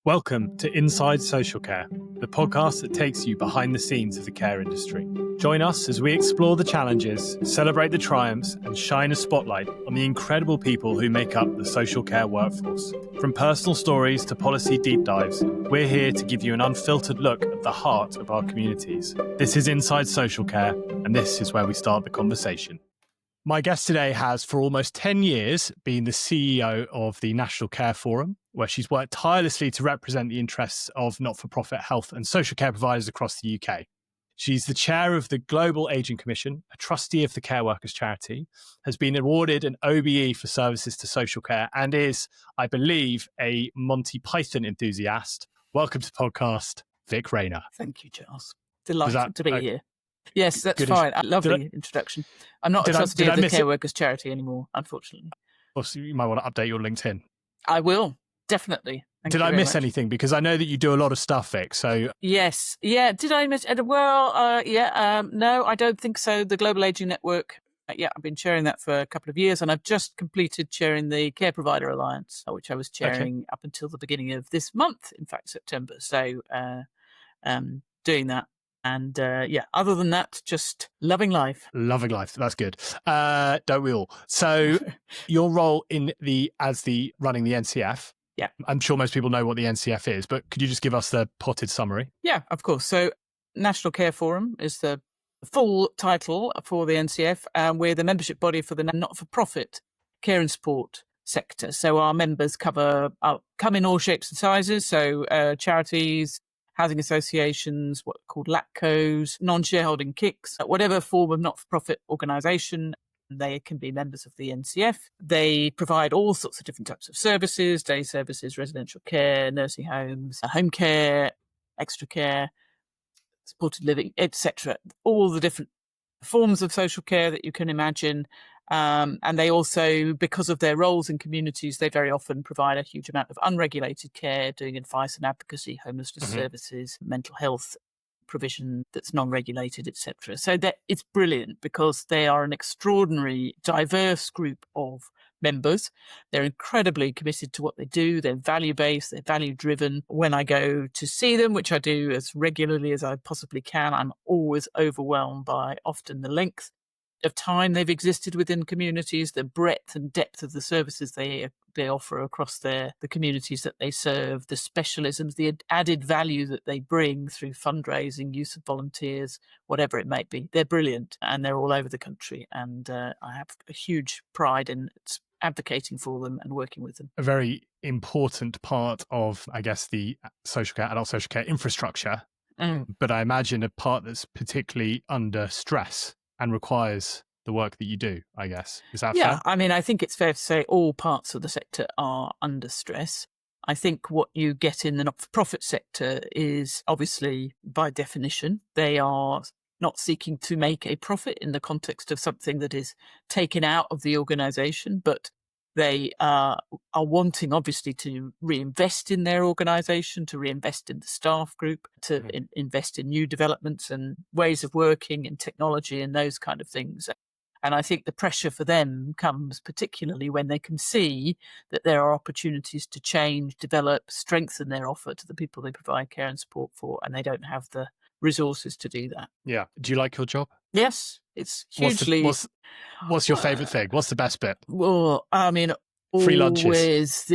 Welcome to Inside Social Care, the podcast that takes you behind the scenes of the care industry. Join us as we explore the challenges, celebrate the triumphs, and shine a spotlight on the incredible people who make up the social care workforce. From personal stories to policy deep dives, we're here to give you an unfiltered look at the heart of our communities. This is Inside Social Care, and this is where we start the conversation. My guest today has, for almost 10 years, been the CEO of the National Care Forum, where she's worked tirelessly to represent the interests of not-for-profit health and social care providers across the UK. She's the chair of the Global Ageing Commission, a trustee of the Care Workers Charity, has been awarded an OBE for services to social care, and is, I believe, a Monty Python enthusiast. Welcome to the podcast, Vic Rayner. Thank you, Charles. Delighted to be here. Yes, that's good fine. Lovely introduction. I'm not a trustee of the Care Workers Charity anymore, unfortunately. Also, you might want to update your LinkedIn. I will, definitely. Did I miss anything? Because I know that you do a lot of stuff, Vic. So yes, yeah. Did I miss? Well, no, I don't think so. The Global Ageing Network. I've been chairing that for a couple of years, and I've just completed chairing the Care Provider Alliance, which I was chairing up until the beginning of this month. In fact, September. So, doing that. And other than that, just loving life. Loving life. That's good. Don't we all? So your role running the NCF. Yeah. I'm sure most people know what the NCF is, but could you just give us the potted summary? Yeah, of course. So National Care Forum is the full title for the NCF, and we're the membership body for the not-for-profit care and support sector. So our members come in all shapes and sizes. So charities, housing associations, what are called LATCOs, non-shareholding KICs, whatever form of not-for-profit organisation, they can be members of the NCF. They provide all sorts of different types of services, day services, residential care, nursing homes, home care, extra care, supported living, etc. All the different forms of social care that you can imagine. And they also, because of their roles in communities, they very often provide a huge amount of unregulated care, doing advice and advocacy, homelessness services, mental health provision that's non-regulated, etc. So that it's brilliant because they are an extraordinary, diverse group of members. They're incredibly committed to what they do. They're value-based, they're value-driven. When I go to see them, which I do as regularly as I possibly can, I'm always overwhelmed by often the length of time they've existed within communities, the breadth and depth of the services they offer across the communities that they serve, the specialisms, the added value that they bring through fundraising, use of volunteers, whatever it may be. They're brilliant, and they're all over the country, and I have a huge pride in advocating for them and working with them. A very important part of, I guess, the adult social care infrastructure, but I imagine a part that's particularly under stress and requires the work that you do, I guess. Is that fair? Yeah, I mean, I think it's fair to say all parts of the sector are under stress. I think what you get in the not-for-profit sector is obviously, by definition, they are not seeking to make a profit in the context of something that is taken out of the organisation, but they are wanting, obviously, to reinvest in their organisation, to reinvest in the staff group, to invest in new developments and ways of working and technology and those kind of things. And I think the pressure for them comes particularly when they can see that there are opportunities to change, develop, strengthen their offer to the people they provide care and support for, and they don't have the resources to do that. Yeah. Do you like your job? Yes, it's hugely... What's your favourite thing? What's the best bit? Well, I mean, free lunches.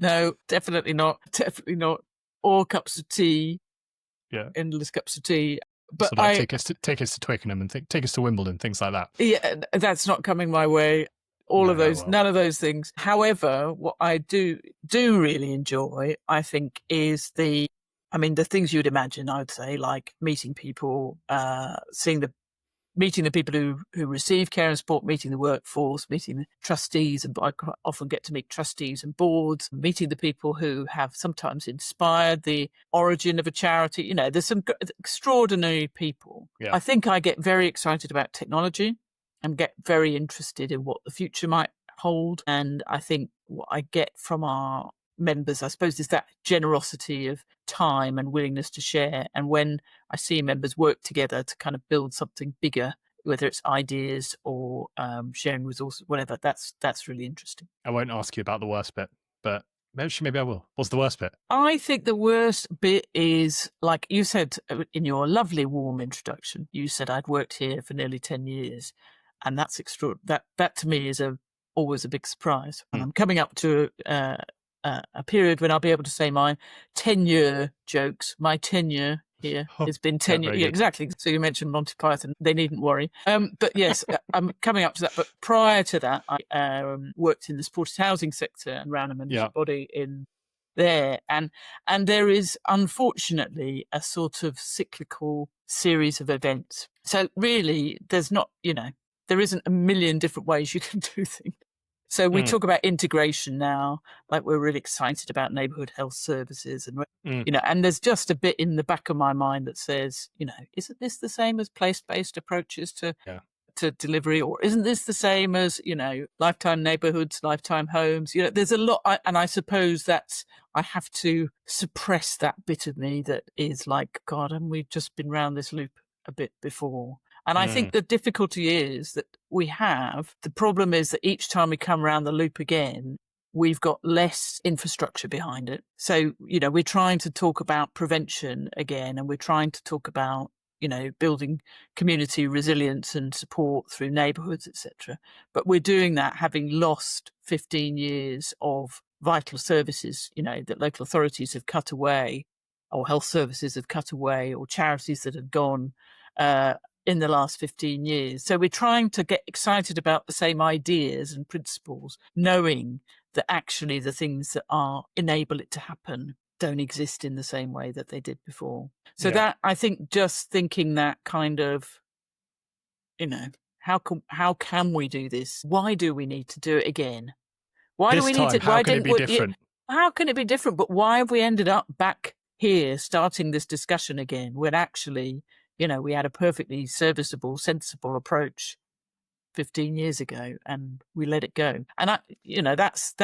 No, definitely not. Definitely not. Or cups of tea. Yeah. Endless cups of tea. But so take us to Twickenham and take us to Wimbledon, things like that. Yeah, that's not coming my way. None of those things. However, what I do really enjoy, I think, is the things you'd imagine, I would say, like meeting people, meeting the people who receive care and support, meeting the workforce, meeting the trustees, and I quite often get to meet trustees and boards, meeting the people who have sometimes inspired the origin of a charity. You know, there's some extraordinary people. Yeah. I think I get very excited about technology and get very interested in what the future might hold. And I think what I get from our members, I suppose, is that generosity of time and willingness to share. And when I see members work together to kind of build something bigger, whether it's ideas or sharing resources, whatever, that's really interesting. I won't ask you about the worst bit, but Maybe I will. What's the worst bit? I think the worst bit is, like you said in your lovely warm introduction, you said I'd worked here for nearly 10 years. And that's extraordinary. That to me is always a big surprise. And I'm coming up to a period when I'll be able to say my tenure jokes. My tenure here has been 10 years. Yeah, exactly. So you mentioned Monty Python. They needn't worry. But yes, I'm coming up to that. But prior to that, I worked in the supported housing sector and ran a membership body in there. And there is, unfortunately, a sort of cyclical series of events. So really, there's not, there isn't a million different ways you can do things. So we talk about integration now, like we're really excited about neighbourhood health services, and and there's just a bit in the back of my mind that says, isn't this the same as place-based approaches to delivery, or isn't this the same as lifetime neighbourhoods, lifetime homes? There's a lot, and I suppose that's I have to suppress that bit of me that is like, God, haven't we just been round this loop a bit before? And I think the difficulty is that the problem is that each time we come around the loop again, we've got less infrastructure behind it. So, we're trying to talk about prevention again, and we're trying to talk about, building community resilience and support through neighbourhoods, etc. But we're doing that having lost 15 years of vital services, that local authorities have cut away, or health services have cut away, or charities that have gone in the last 15 years. So we're trying to get excited about the same ideas and principles, knowing that actually the things that enable it to happen don't exist in the same way that they did before. So that, I think, just thinking that kind of, how can we do this? Why do we need to do it again? Why do we need to? How can it be different? How can it be different? But why have we ended up back here starting this discussion again when actually, we had a perfectly serviceable, sensible approach 15 years ago, and we let it go. And that's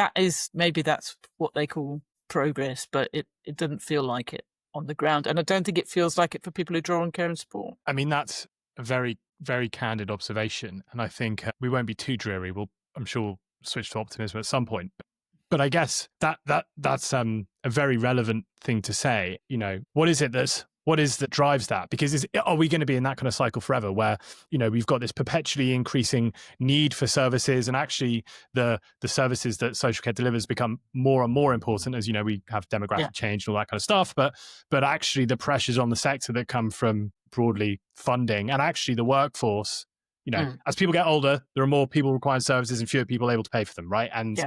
what they call progress, but it doesn't feel like it on the ground. And I don't think it feels like it for people who draw on care and support. I mean, that's a very, very candid observation. And I think we won't be too dreary. I'm sure we'll switch to optimism at some point. But I guess that's a very relevant thing to say. What is that drives that? Because are we going to be in that kind of cycle forever where, we've got this perpetually increasing need for services, and actually the services that social care delivers become more and more important as, we have demographic change and all that kind of stuff. But actually the pressures on the sector that come from broadly funding and actually the workforce, as people get older, there are more people requiring services and fewer people able to pay for them, right? And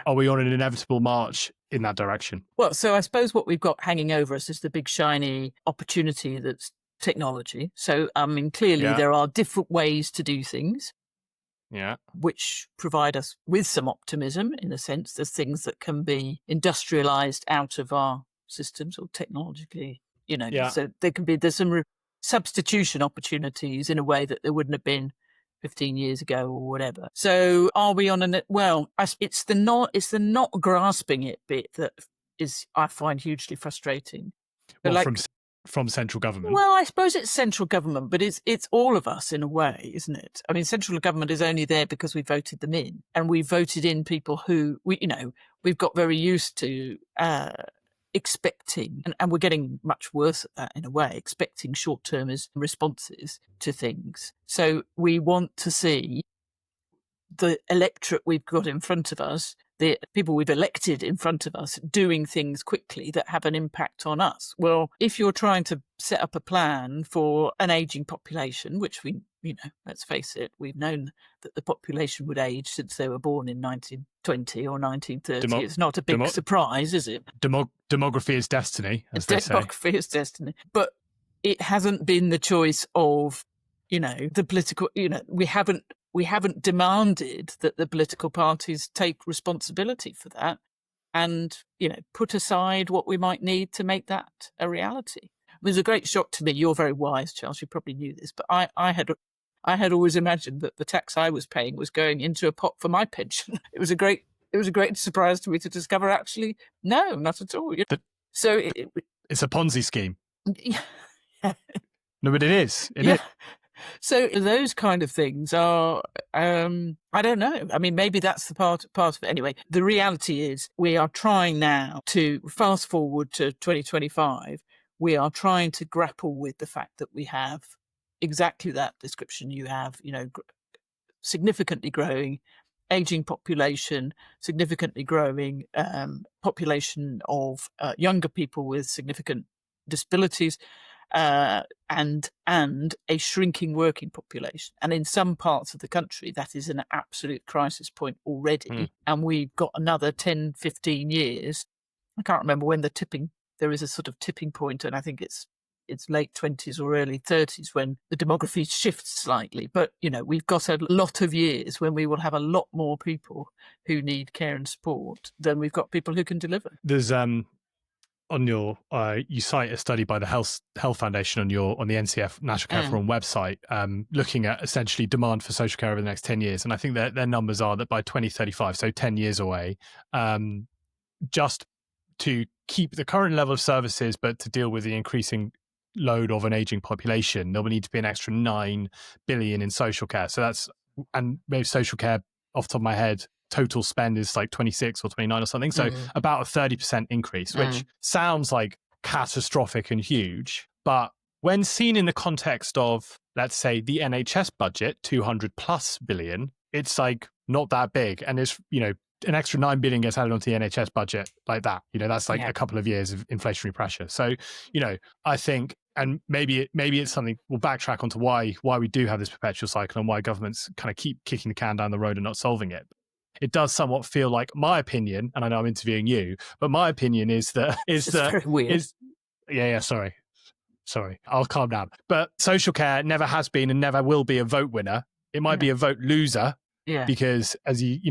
are we on an inevitable march in that direction? Well, so I suppose what we've got hanging over us is the big shiny opportunity that's technology. So, clearly there are different ways to do things, which provide us with some optimism in a sense. There's things that can be industrialized out of our systems or technologically, so there's some substitution opportunities in a way that there wouldn't have been 15 years ago or whatever. So are we on it's the not grasping it bit that is, I find, hugely frustrating. Well, from central government. Well, I suppose it's central government, but it's all of us in a way, isn't it? I mean, central government is only there because we voted them in, and we voted in people who we've got very used to expecting, and we're getting much worse at that in a way, expecting short-term responses to things. So we want to see the electorate we've got in front of us, the people we've elected in front of us, doing things quickly that have an impact on us. Well, if you're trying to set up a plan for an ageing population, which we, let's face it, we've known that the population would age since they were born in 1920 or 1930. It's not a big surprise, is it? Demography is destiny, as they say. Demography is destiny. But it hasn't been the choice of, the political, we haven't demanded that the political parties take responsibility for that and, put aside what we might need to make that a reality. It was a great shock to me. You're very wise, Charles. You probably knew this, but I had always imagined that the tax I was paying was going into a pot for my pension. It was a great surprise to me to discover actually, no, not at all. It's a Ponzi scheme. Yeah. No, but it is. It is. So those kind of things are, I don't know. I mean, maybe that's the part of it. Anyway, the reality is we are trying now to fast forward to 2025. We are trying to grapple with the fact that we have exactly that description you have, significantly growing aging population, significantly growing population of younger people with significant disabilities, and a shrinking working population. And in some parts of the country, that is an absolute crisis point already. And we've got another 10, 15 years. I can't remember when there is a sort of tipping point, and I think it's late 20s or early 30s when the demography shifts slightly. But, we've got a lot of years when we will have a lot more people who need care and support than we've got people who can deliver. There's on your you cite a study by the Health Foundation on the NCF National Care Forum website, looking at essentially demand for social care over the next 10 years. And I think that their numbers are that by 2035, so 10 years away, just to keep the current level of services, but to deal with the increasing load of an aging population, there will need to be an extra 9 billion in social care. So and maybe social care off the top of my head, total spend is like 26 or 29 or something. So about a 30% increase, which sounds like catastrophic and huge. But when seen in the context of, let's say, the NHS budget, 200 plus billion, it's like not that big. And it's, an extra 9 billion gets added onto the NHS budget like that. That's like a couple of years of inflationary pressure. So, I think, and maybe it's something we'll backtrack onto why we do have this perpetual cycle and why governments kind of keep kicking the can down the road and not solving it. It does somewhat feel like my opinion, and I know I'm interviewing you, but my opinion is that very weird. Sorry, I'll calm down. But social care never has been and never will be a vote winner. It might be a vote loser. Yeah. Because as people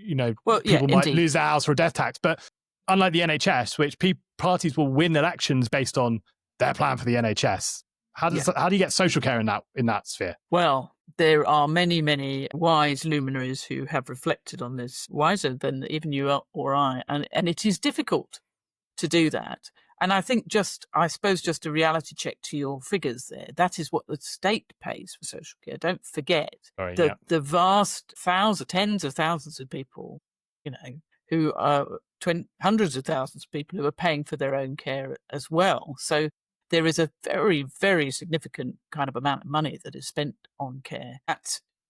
indeed. might lose their house or a death tax, but unlike the NHS, which parties will win elections based on their plan for the NHS, how do you get social care in that sphere? Well, there are many, many wise luminaries who have reflected on this, wiser than even you or I, and it is difficult to do that. And I think just a reality check to your figures there. That is what the state pays for social care. Don't forget the vast tens of thousands of people, who are hundreds of thousands of people who are paying for their own care as well. So there is a very, very significant kind of amount of money that is spent on care.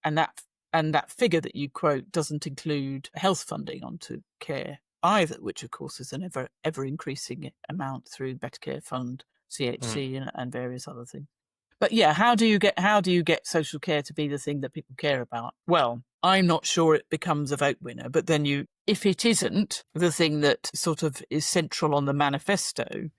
And that figure that you quote doesn't include health funding onto care either, which of course is an ever increasing amount through Better Care Fund, CHC, and various other things. But how do you get social care to be the thing that people care about? Well, I'm not sure it becomes a vote winner, but then if it isn't the thing that sort of is central on the manifesto,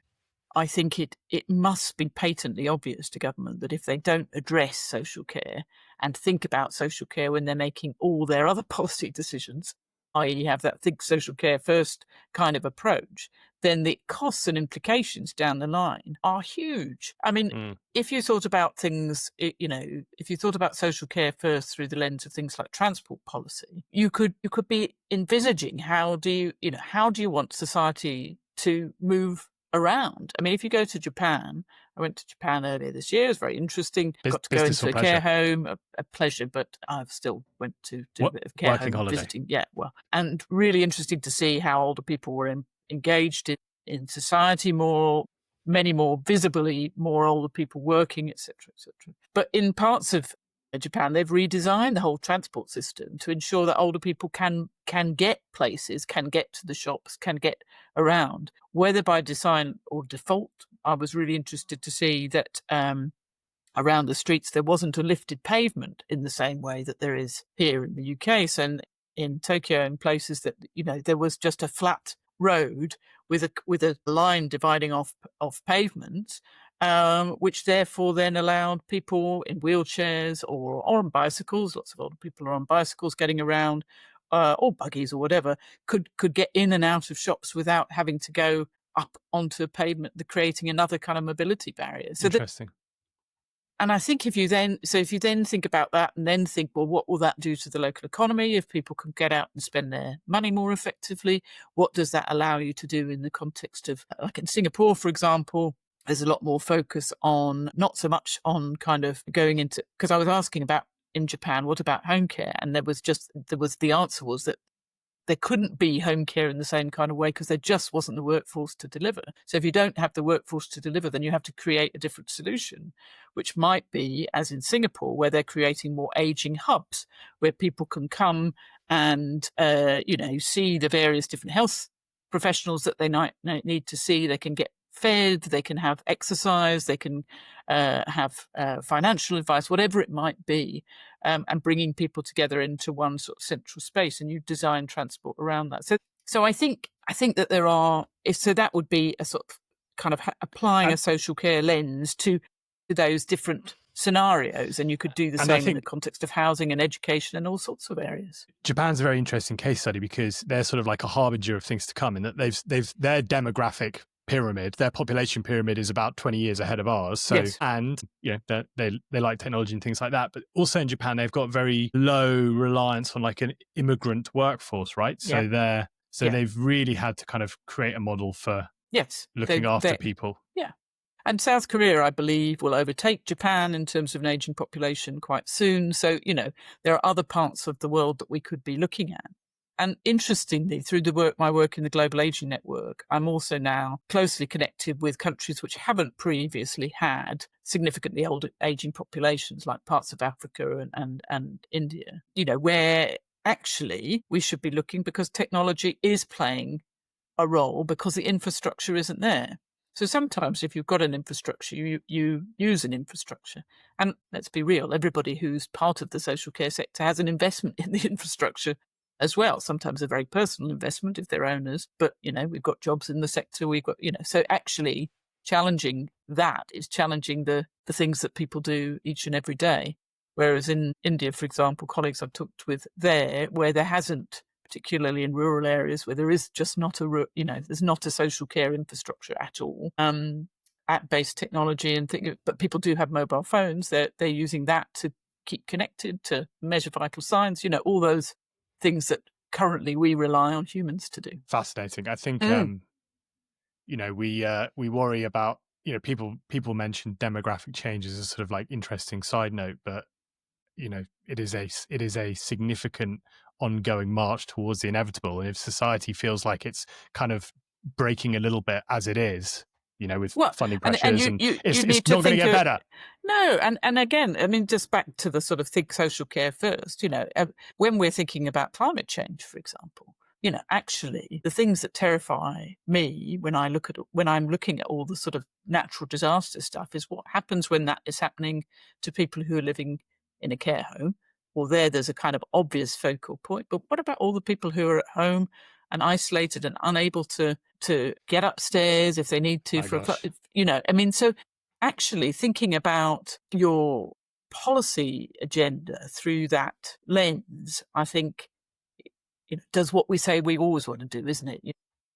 I think it must be patently obvious to government that if they don't address social care and think about social care when they're making all their other policy decisions, i.e. have that think social care first kind of approach, then the costs and implications down the line are huge. I mean, if you thought about things, if you thought about social care first through the lens of things like transport policy, you could be envisaging how do you want society to move around. I mean, if you go to Japan, I went to Japan earlier this year. It was very interesting. Got to go into a care home, a pleasure, but I've still went to do a bit of care home holiday. Visiting. Yeah, well, and really interesting to see how older people were engaged in society more, many more visibly, more older people working, etc., etc. But in parts of Japan, they've redesigned the whole transport system to ensure that older people can get places, can get to the shops, can get around, whether by design or default. I was really interested to see that around the streets there wasn't a lifted pavement in the same way that there is here in the UK. So in Tokyo, in places that there was just a flat road with a line dividing off pavements. Which therefore then allowed people in wheelchairs or on bicycles, lots of older people are on bicycles getting around, or buggies or whatever, could get in and out of shops without having to go up onto a pavement, creating another kind of mobility barrier. So interesting. And I think if you then think about that and then think, well, what will that do to the local economy if people can get out and spend their money more effectively? What does that allow you to do in the context of, like in Singapore, for example? there's a lot more focus on, not so much on kind of going into, because I was asking about in Japan, what about home care? And the answer was that there couldn't be home care in the same kind of way because there just wasn't the workforce to deliver. So if you don't have the workforce to deliver, then you have to create a different solution, which might be, as in Singapore, where they're creating more aging hubs where people can come and, see the various different health professionals that they might need to see. They can get fed, they can have exercise, they can have financial advice, whatever it might be, and bringing people together into one sort of central space, and you design transport around that. So I think that there are, so that would be a sort of kind of applying a social care lens to those different scenarios, and you could do the same in the context of housing and education and all sorts of areas. Japan's a very interesting case study because they're sort of like a harbinger of things to come, in that their demographic pyramid, their population pyramid is about 20 years ahead of ours. So, yes. And they like technology and things like that. But also in Japan, they've got very low reliance on like an immigrant workforce, right? So they've really had to kind of create a model for looking after people. Yeah. And South Korea, I believe, will overtake Japan in terms of an aging population quite soon. So, there are other parts of the world that we could be looking at. And interestingly, through my work in the Global Aging Network, I'm also now closely connected with countries which haven't previously had significantly older aging populations, like parts of Africa and India, where actually we should be looking, because technology is playing a role because the infrastructure isn't there. So sometimes if you've got an infrastructure, you use an infrastructure. And let's be real, everybody who's part of the social care sector has an investment in the infrastructure as well. Sometimes a very personal investment if they're owners, but, we've got jobs in the sector, we've got, so actually challenging that is challenging the things that people do each and every day. Whereas in India, for example, colleagues I've talked with there, where there hasn't, particularly in rural areas where there is just not there's not a social care infrastructure at all, app-based technology and things, but people do have mobile phones. They're using that to keep connected, to measure vital signs, all those things that currently we rely on humans to do. Fascinating. I think, we worry about, people mention demographic change as a sort of like interesting side note, but it is a significant ongoing march towards the inevitable. And if society feels like it's kind of breaking a little bit as it is, with funding pressures, it's not going to get better. No, and again, I mean, just back to the sort of think social care first, when we're thinking about climate change, for example, actually the things that terrify me when I'm looking at all the sort of natural disaster stuff is what happens when that is happening to people who are living in a care home. Well, there's a kind of obvious focal point, but what about all the people who are at home and isolated and unable to get upstairs if they need to? So actually thinking about your policy agenda through that lens, I think, does what we say we always want to do, isn't it?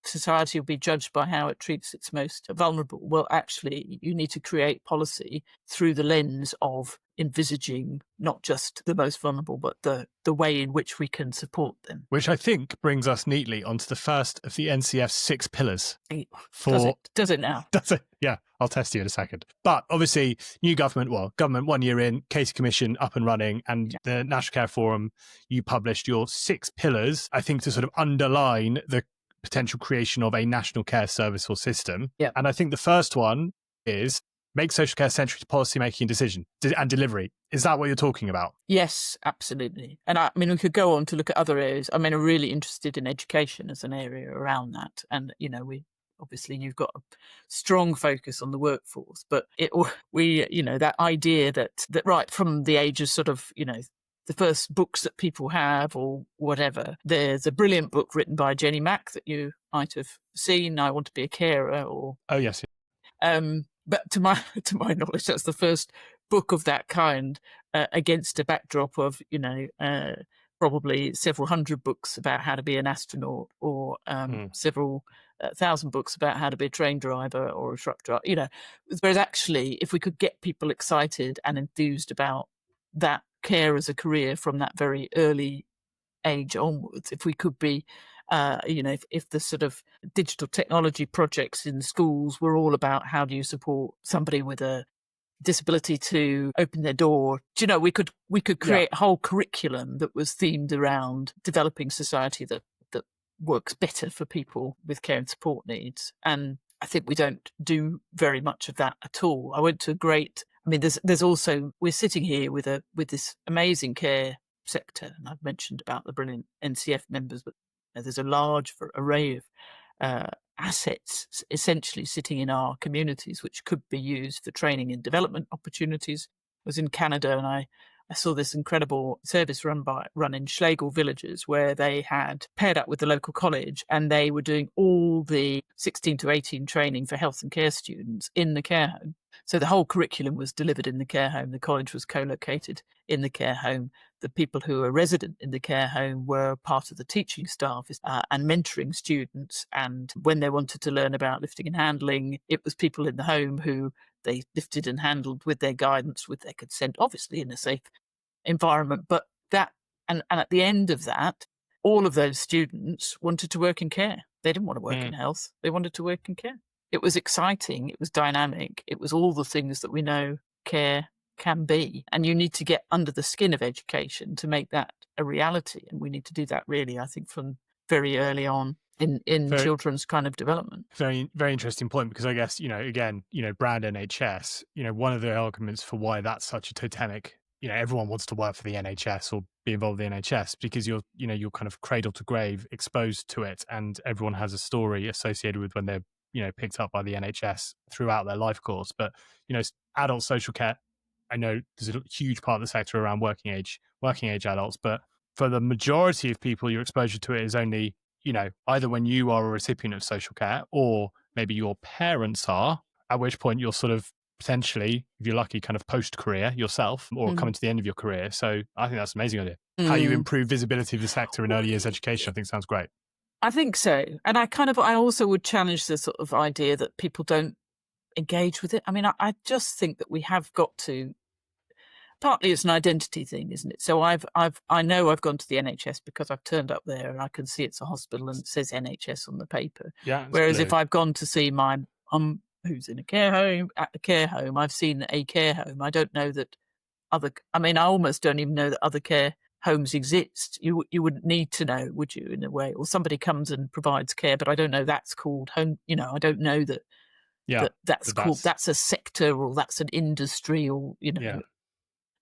Society will be judged by how it treats its most vulnerable. Well, actually, you need to create policy through the lens of envisaging not just the most vulnerable, but the way in which we can support them. Which I think brings us neatly onto the first of the NCF's 6 pillars. Does it now? Does it? Yeah, I'll test you in a second. But obviously, new government 1 year in, Casey Commission up and running, and the National Care Forum, you published your 6 pillars, I think, to sort of underline the potential creation of a national care service or system. Yeah. And I think the first one is make social care central to policy making and delivery. Is that what you're talking about? Yes, absolutely. And I mean, we could go on to look at other areas. I mean, I'm really interested in education as an area around that. And, obviously you've got a strong focus on the workforce, but that idea that right from the age of sort of, the first books that people have or whatever. There's a brilliant book written by Jenny Mack that you might have seen, I Want to Be a Carer, or... Oh, yes. But to my knowledge, that's the first book of that kind against a backdrop of, probably several hundred books about how to be an astronaut, or several thousand books about how to be a train driver or a truck driver, Whereas actually, if we could get people excited and enthused about that care as a career from that very early age onwards, if we could be If the sort of digital technology projects in schools were all about how do you support somebody with a disability to open their door, we could create a whole curriculum that was themed around developing society that works better for people with care and support needs. And I think we don't do very much of that at all. There's also, we're sitting here with this amazing care sector, and I've mentioned about the brilliant NCF members, but there's a large array of assets essentially sitting in our communities, which could be used for training and development opportunities. I was in Canada and I saw this incredible service run in Schlegel villages where they had paired up with the local college and they were doing all the 16 to 18 training for health and care students in the care home. So the whole curriculum was delivered in the care home. The college was co-located in the care home. The people who were resident in the care home were part of the teaching staff and mentoring students. And when they wanted to learn about lifting and handling, it was people in the home who they lifted and handled with their guidance, with their consent, obviously in a safe environment. But and at the end of that, all of those students wanted to work in care. They didn't want to work in health. They wanted to work in care. It was exciting. It was dynamic. It was all the things that we know care can be. And you need to get under the skin of education to make that a reality. And we need to do that really, I think, from very early on in children's kind of development. Very, very interesting point, because I guess, brand NHS, one of the arguments for why that's such a totemic, everyone wants to work for the NHS or be involved in the NHS because you're kind of cradle to grave exposed to it, and everyone has a story associated with when they're, picked up by the NHS throughout their life course. But, adult social care, I know there's a huge part of the sector around working age adults, but for the majority of people, your exposure to it is only, either when you are a recipient of social care or maybe your parents are, at which point you're sort of potentially, if you're lucky, kind of post-career yourself or coming to the end of your career. So I think that's an amazing idea. How you improve visibility of the sector in early years education, I think sounds great. I think so. And I also would challenge the sort of idea that people don't engage with it. I mean, I just think that we have got to, partly it's an identity thing, isn't it? So I know I've gone to the NHS because I've turned up there and I can see it's a hospital and it says NHS on the paper. Yeah. Whereas if I've gone to see my mum who's in a care home, at the care home, I've seen a care home. I don't know that I almost don't even know that other care homes exist. You wouldn't need to know, would you, in a way? Or somebody comes and provides care, but I don't know that's called home. I don't know that. Yeah, that's a sector or that's an industry or. Yeah.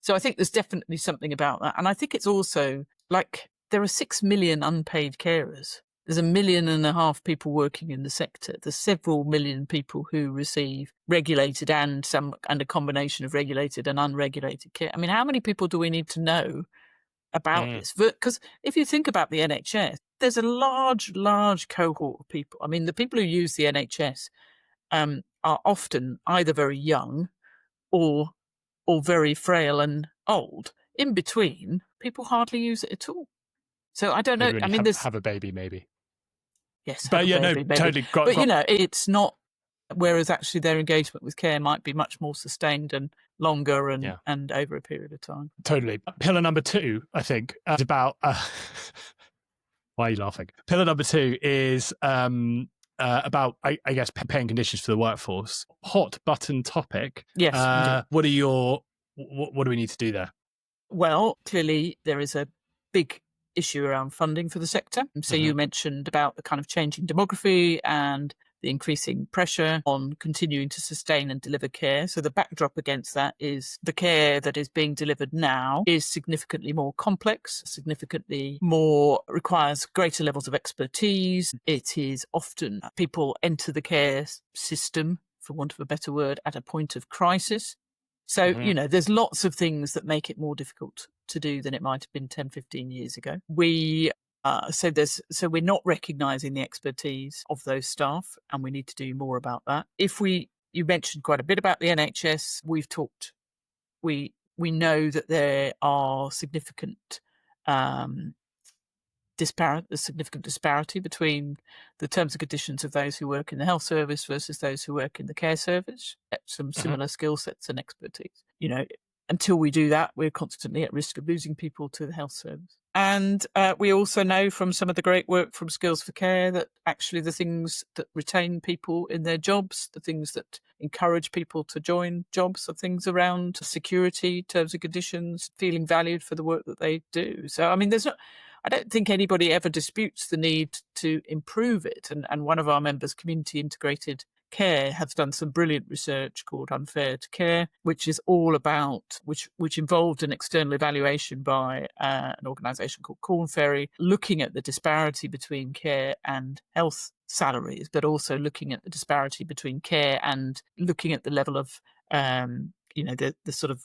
So I think there's definitely something about that. And I think it's also like there are 6 million unpaid carers. There's 1.5 million people working in the sector. There's several million people who receive regulated and a combination of regulated and unregulated care. I mean, how many people do we need to know about this? Because if you think about the NHS, there's a large cohort of people. I mean, the people who use the NHS are often either very young or very frail and old. In between, people hardly use it at all. So I don't know. I mean, have a baby, maybe. Yes, but yeah, baby, no, totally. But it's not. Whereas actually, their engagement with care might be much more sustained and longer and over a period of time. Totally. Pillar number 2, I think, is about. Why are you laughing? Pillar number 2 is about, I guess, paying conditions for the workforce. Hot button topic. Yes. What do we need to do there? Well, clearly there is a big issue around funding for the sector. So you mentioned about the kind of changing demography and the increasing pressure on continuing to sustain and deliver care. So the backdrop against that is the care that is being delivered now is significantly more complex, significantly more requires greater levels of expertise. It is often people enter the care system, for want of a better word, at a point of crisis. So, there's lots of things that make it more difficult to do than it might have been 10, 15 years ago. So we're not recognising the expertise of those staff, and we need to do more about that. You mentioned quite a bit about the NHS. We've talked. We know that there are significant disparity between the terms and conditions of those who work in the health service versus those who work in the care service. Some similar skill sets and expertise. Until we do that, we're constantly at risk of losing people to the health service. And we also know from some of the great work from Skills for Care that actually the things that retain people in their jobs, the things that encourage people to join jobs, are things around security, terms and conditions, feeling valued for the work that they do. So, I mean, I don't think anybody ever disputes the need to improve it. And one of our members, Community Integrated Care, has done some brilliant research called Unfair to Care, which is all about, which involved an external evaluation by an organisation called Corn Ferry, looking at the disparity between care and health salaries, but also looking at the disparity between care and looking at the level of, the sort of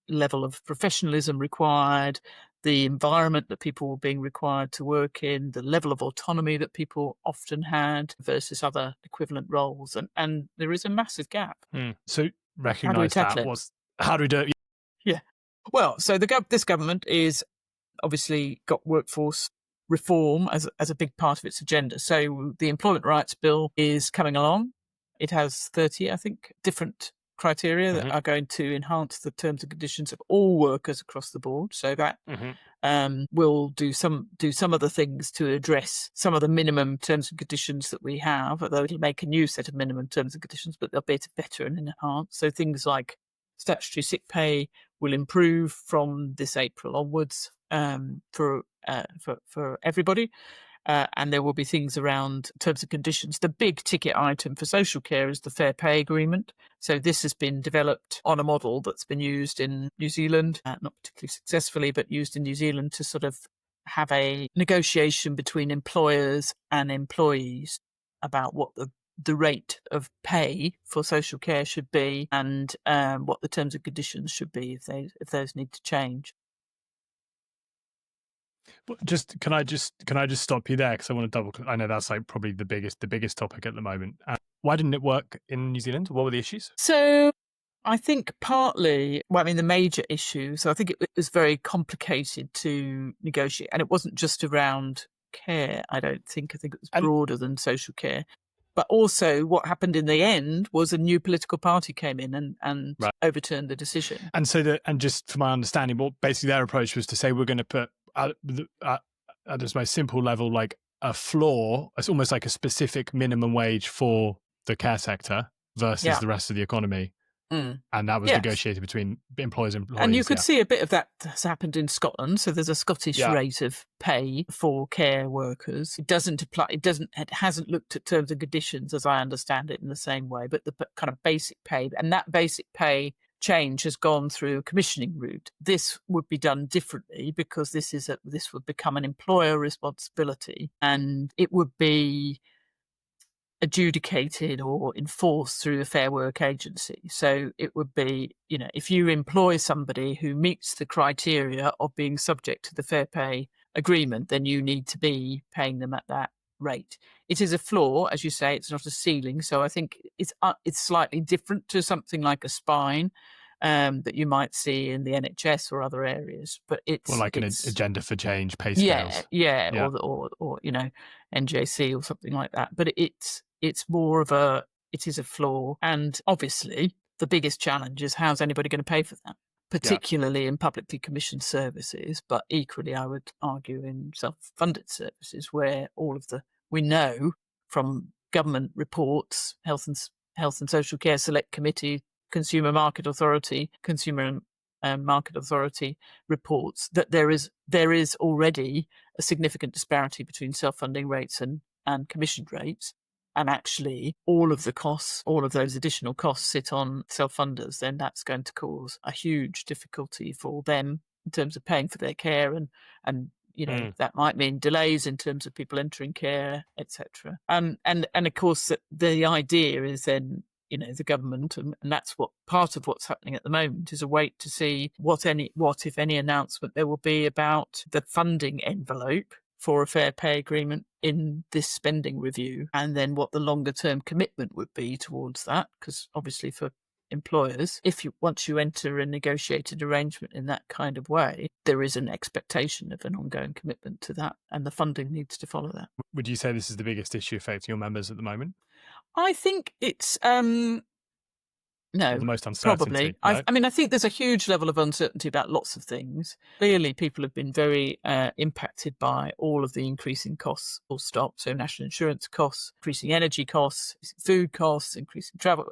level of professionalism required, the environment that people were being required to work in, the level of autonomy that people often had versus other equivalent roles. And there is a massive gap. So recognise how do we do it? Yeah. Well, so this government is obviously got workforce reform as a big part of its agenda. So the Employment Rights Bill is coming along. It has 30, I think, different criteria that are going to enhance the terms and conditions of all workers across the board. So that will do some of the things to address some of the minimum terms and conditions that we have, although it'll make a new set of minimum terms and conditions, but they'll be better and enhanced. So things like statutory sick pay will improve from this April onwards for everybody. And there will be things around terms and conditions. The big ticket item for social care is the Fair Pay Agreement. So this has been developed on a model that's been used in New Zealand, not particularly successfully, but used in New Zealand to sort of have a negotiation between employers and employees about what the rate of pay for social care should be and what the terms and conditions should be if those need to change. Can I just stop you there, because I want to I know that's like probably the biggest topic at the moment. Why didn't it work in New Zealand? What were the issues? So I think partly, the major issues, I think it was very complicated to negotiate, and it wasn't just around care. I think it was broader than social care. But also what happened in the end was a new political party came in and overturned the decision. And so and just for my understanding, basically their approach was to say we're going to put at its most simple level, like a floor, it's almost like a specific minimum wage for the care sector versus the rest of the economy. And that was negotiated between employers and employees. And you could see a bit of that has happened in Scotland. So there's a Scottish rate of pay for care workers. It doesn't apply. It hasn't looked at terms and conditions, as I understand it, in the same way, but the kind of basic pay. And that basic pay change has gone through a commissioning route. This would be done differently because this would become an employer responsibility, and it would be adjudicated or enforced through the Fair Work Agency. So it would be, if you employ somebody who meets the criteria of being subject to the Fair Pay Agreement, then you need to be paying them at that rate. It is a floor, as you say, it's not a ceiling. So I think it's slightly different to something like a spine that you might see in the NHS or other areas, but it's like an agenda for change, pay scales. Or NJC or something like that. But it's more of it is a floor, and obviously the biggest challenge is how's anybody going to pay for that, particularly in publicly commissioned services, but equally I would argue in self-funded services where we know from government reports, Health and Social Care Select Committee, Consumer Market Authority reports that there is already a significant disparity between self-funding rates and commissioned rates. And actually, all of those additional costs sit on self-funders, then that's going to cause a huge difficulty for them in terms of paying for their care, and that might mean delays in terms of people entering care, etc. And of course, the idea is then, the government, and that's part of what's happening at the moment, is a wait to see what if any announcement there will be about the funding envelope for a fair pay agreement in this spending review, and then what the longer term commitment would be towards that. Because obviously for employers, once you enter a negotiated arrangement in that kind of way, there is an expectation of an ongoing commitment to that, and the funding needs to follow that. Would you say this is the biggest issue affecting your members at the moment? I think it's No, the most probably. uncertainty, right? I mean, I think there's a huge level of uncertainty about lots of things. Clearly, people have been very impacted by all of the increasing costs, full stop. So national insurance costs, increasing energy costs, food costs, increasing travel.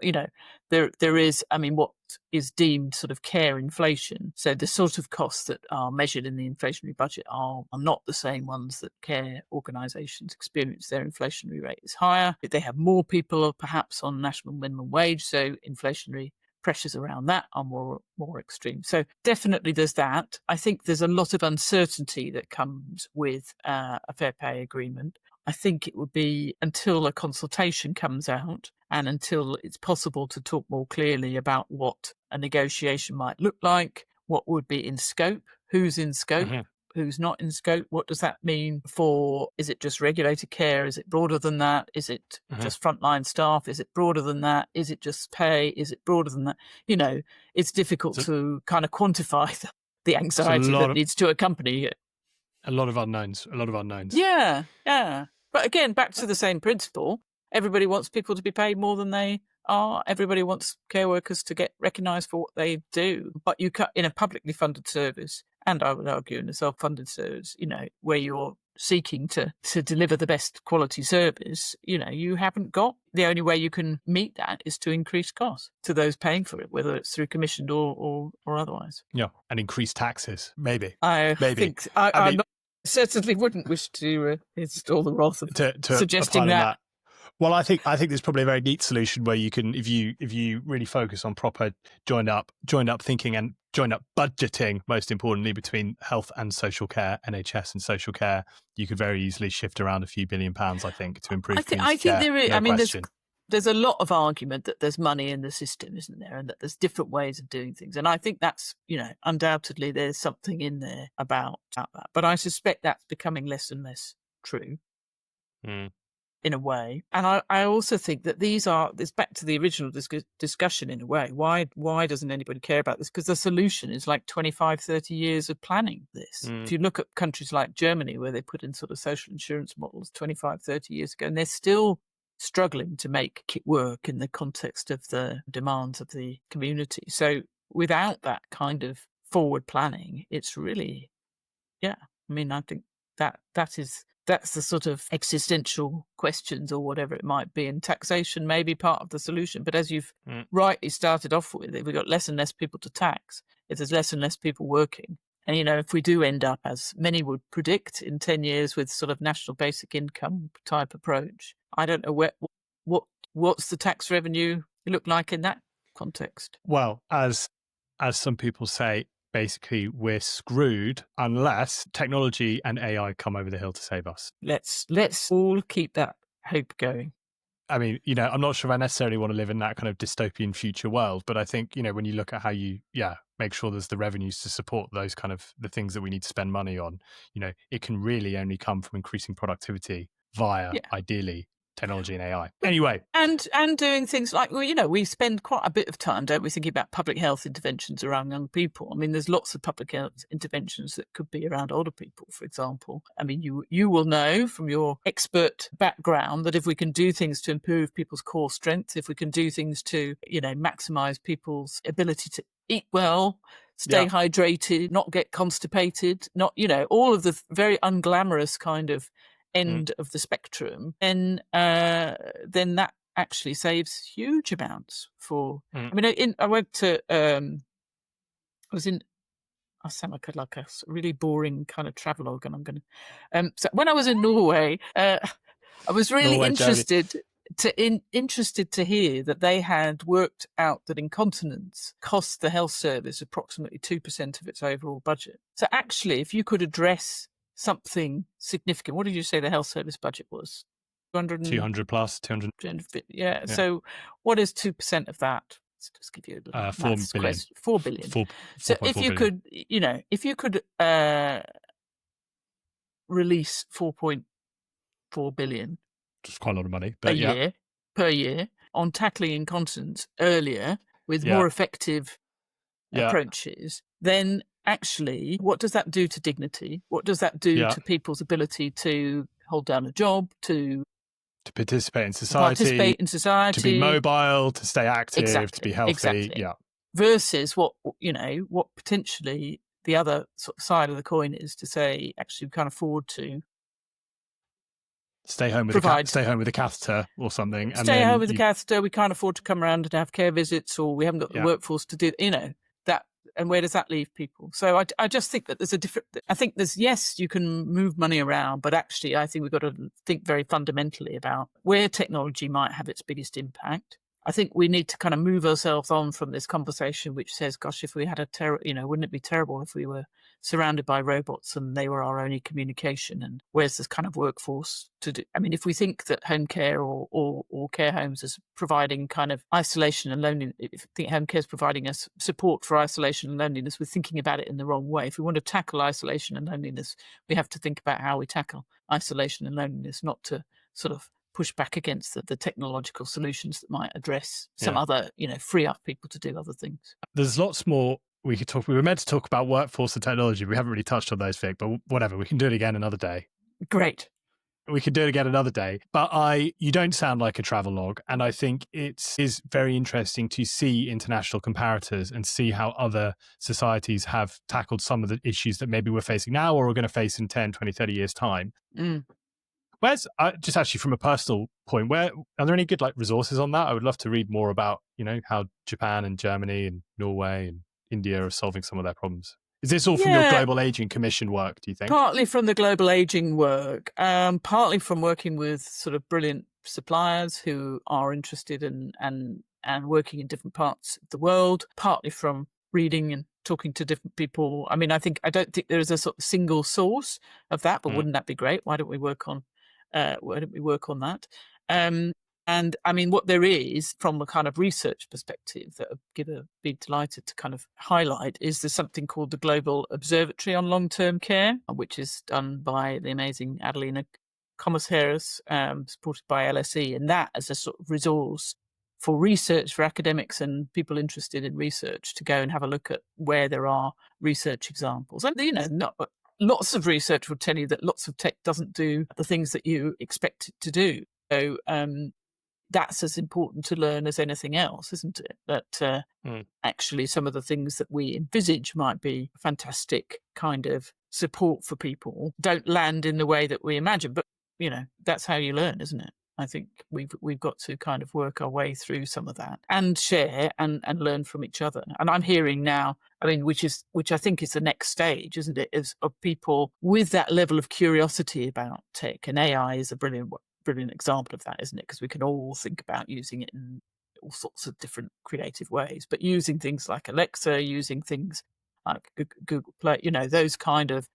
There is, I mean, what is deemed sort of care inflation. So the sort of costs that are measured in the inflationary budget are not the same ones that care organisations experience. Their inflationary rate is higher. They have more people perhaps on national minimum wage, so inflationary pressures around that are more extreme. So definitely there's that. I think there's a lot of uncertainty that comes with a fair pay agreement. I think it would be until a consultation comes out and until it's possible to talk more clearly about what a negotiation might look like, what would be in scope, who's in scope, who's not in scope, what does that mean for, is it just regulated care, is it broader than that, is it just frontline staff, is it broader than that, is it just pay, is it broader than that? It's difficult to kind of quantify the anxiety that needs to accompany it. A lot of unknowns. Yeah. But again, back to the same principle. Everybody wants people to be paid more than they are. Everybody wants care workers to get recognised for what they do. But you cut in a publicly funded service, and I would argue in a self-funded service, where you're seeking to deliver the best quality service, you haven't got. The only way you can meet that is to increase costs to those paying for it, whether it's through commissioned or otherwise. Yeah, and increase taxes, maybe. I think I certainly wouldn't wish to install the wrath of suggesting that. Well, I think there's probably a very neat solution where you can, if you really focus on proper joined up thinking and joined up budgeting, most importantly, between health and social care, NHS and social care, you could very easily shift around a few £billion, I think, to improve community care. There is. No question. There's a lot of argument that there's money in the system, isn't there, and that there's different ways of doing things. And I think that's, undoubtedly there's something in there about that. But I suspect that's becoming less and less true. In a way. And I also think that this back to the original discussion in a way. Why doesn't anybody care about this? Because the solution is like 25, 30 years of planning this. If you look at countries like Germany, where they put in sort of social insurance models 25, 30 years ago, and they're still struggling to make it work in the context of the demands of the community. So without that kind of forward planning, it's really, I think that's the sort of existential questions or whatever it might be. And taxation may be part of the solution. But as you've rightly started off with, if we've got less and less people to tax, if there's less and less people working, and, if we do end up, as many would predict, in 10 years with sort of national basic income type approach, I don't know what's the tax revenue look like in that context. Well, as some people say, basically we're screwed unless technology and AI come over the hill to save us. Let's all keep that hope going. I mean, I'm not sure if I necessarily want to live in that kind of dystopian future world, but I think, when you look at how you, make sure there's the revenues to support those kind of the things that we need to spend money on, it can really only come from increasing productivity via, ideally, technology and AI. Anyway. And doing things like, we spend quite a bit of time, don't we, thinking about public health interventions around young people. I mean, there's lots of public health interventions that could be around older people, for example. I mean, you will know from your expert background that if we can do things to improve people's core strength, if we can do things to, maximise people's ability to eat well, stay hydrated, not get constipated, not, all of the very unglamorous kind of end of the spectrum, then that actually saves huge amounts for. I mean, I went to I sound like a really boring kind of travelogue, and I'm going to. So when I was in Norway, I was really interested to hear that they had worked out that incontinence cost the health service approximately 2% of its overall budget. So actually, if you could address something significant. What did you say the health service budget was? 200 plus, 200. Yeah. So what is 2% of that? Let's just give you a 4 billion. 4 billion. So if you could, if you could release 4.4 billion, just quite a lot of money, but per year on tackling incontinence earlier with more effective approaches, then actually, what does that do to dignity? What does that do to people's ability to hold down a job, to to participate in society, to be mobile, to stay active, to be healthy. Exactly. Yeah. Versus what potentially the other sort of side of the coin is to say, actually, we can't afford to stay home with a catheter or something. Stay home with a catheter. We can't afford to come around and have care visits, or we haven't got the workforce to do, that. And where does that leave people? So I just think that there's yes, you can move money around, but actually I think we've got to think very fundamentally about where technology might have its biggest impact. I think we need to kind of move ourselves on from this conversation, which says, gosh, if we had wouldn't it be terrible if we were surrounded by robots and they were our only communication? And where's this kind of workforce to do? I mean, if we think that home care or care homes is providing kind of isolation and loneliness, if we think home care is providing us support for isolation and loneliness, we're thinking about it in the wrong way. If we want to tackle isolation and loneliness, we have to think about how we tackle isolation and loneliness, not to sort of push back against the technological solutions that might address some other, free up people to do other things. There's lots more we could talk. We were meant to talk about workforce and technology. We haven't really touched on those, Vic, but whatever. We can do it again another day. Great. We could do it again another day. But you don't sound like a travelogue. And I think it is very interesting to see international comparators and see how other societies have tackled some of the issues that maybe we're facing now or are going to face in 10, 20, 30 years' time. Where's just actually from a personal point, where are there any good resources on that? I would love to read more about, how Japan and Germany and Norway and India are solving some of their problems. Is this all from your Global Aging Commission work, do you think? Partly from the Global Aging work, partly from working with sort of brilliant suppliers who are interested in and working in different parts of the world, partly from reading and talking to different people. I mean, I don't think there is a sort of single source of that, but wouldn't that be great? Why don't we work on that? And I mean, what there is from a kind of research perspective that I'd be delighted to kind of highlight is there's something called the Global Observatory on Long-Term Care, which is done by the amazing Adelina Comas-Harris, supported by LSE, and that as a sort of resource for research, for academics and people interested in research to go and have a look at where there are research examples. And, lots of research will tell you that lots of tech doesn't do the things that you expect it to do. So that's as important to learn as anything else, isn't it? That actually some of the things that we envisage might be fantastic kind of support for people don't land in the way that we imagine. But, that's how you learn, isn't it? I think we've got to kind of work our way through some of that and share and learn from each other. And I'm hearing now, I mean, which I think is the next stage, isn't it, of people with that level of curiosity about tech. And AI is a brilliant example of that, isn't it? Because we can all think about using it in all sorts of different creative ways, but using things like Alexa, using things like Google Play, those kind of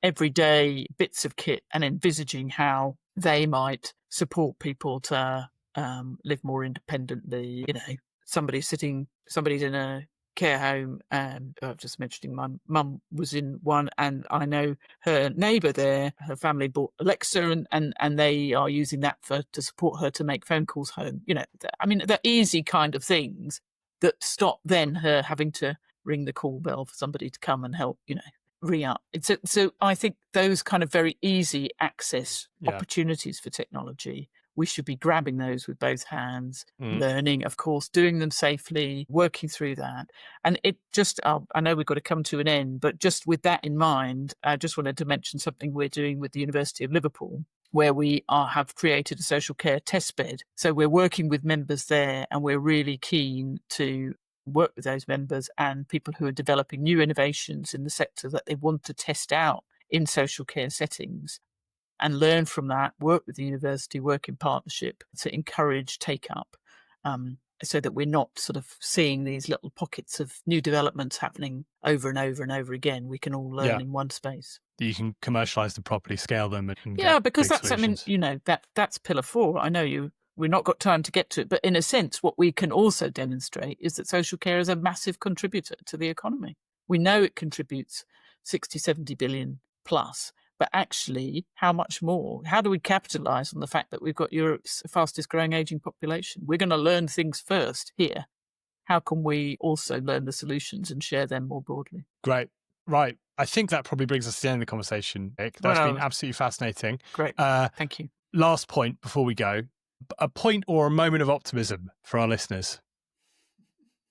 everyday bits of kit and envisaging how they might support people to live more independently. Somebody's in a care home, and I'm just mentioning my mum was in one, and I know her neighbour there, her family bought Alexa, and they are using that to support her to make phone calls home. The easy kind of things that stop then her having to ring the call bell for somebody to come and help, re-up. So I think those kind of very easy access opportunities for technology, we should be grabbing those with both hands, learning, of course, doing them safely, working through that. And it just, I know we've got to come to an end, but just with that in mind, I just wanted to mention something we're doing with the University of Liverpool, where we have created a social care test bed. So we're working with members there, and we're really keen to work with those members and people who are developing new innovations in the sector that they want to test out in social care settings and learn from that, work with the university, work in partnership to encourage take-up, so that we're not sort of seeing these little pockets of new developments happening over and over and over again. We can all learn in one space. You can commercialise them properly, scale them. And because that's, solutions. That's pillar 4. I know we've not got time to get to it, but in a sense, what we can also demonstrate is that social care is a massive contributor to the economy. We know it contributes 60, 70 billion plus, but actually, how much more? How do we capitalise on the fact that we've got Europe's fastest growing ageing population? We're going to learn things first here. How can we also learn the solutions and share them more broadly? Great. Right. I think that probably brings us to the end of the conversation, Vic. That's been absolutely fascinating. Great. Thank you. Last point before we go. a point or a moment of optimism for our listeners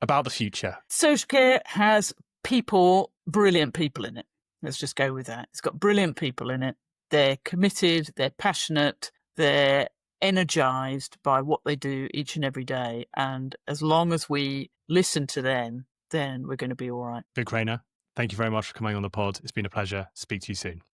about the future. Social care has people, brilliant people in it. Let's just go with that. It's got brilliant people in it. They're committed, they're passionate, they're energised by what they do each and every day. And as long as we listen to them, then we're going to be all right. Vic Rayner, thank you very much for coming on the pod. It's been a pleasure. Speak to you soon.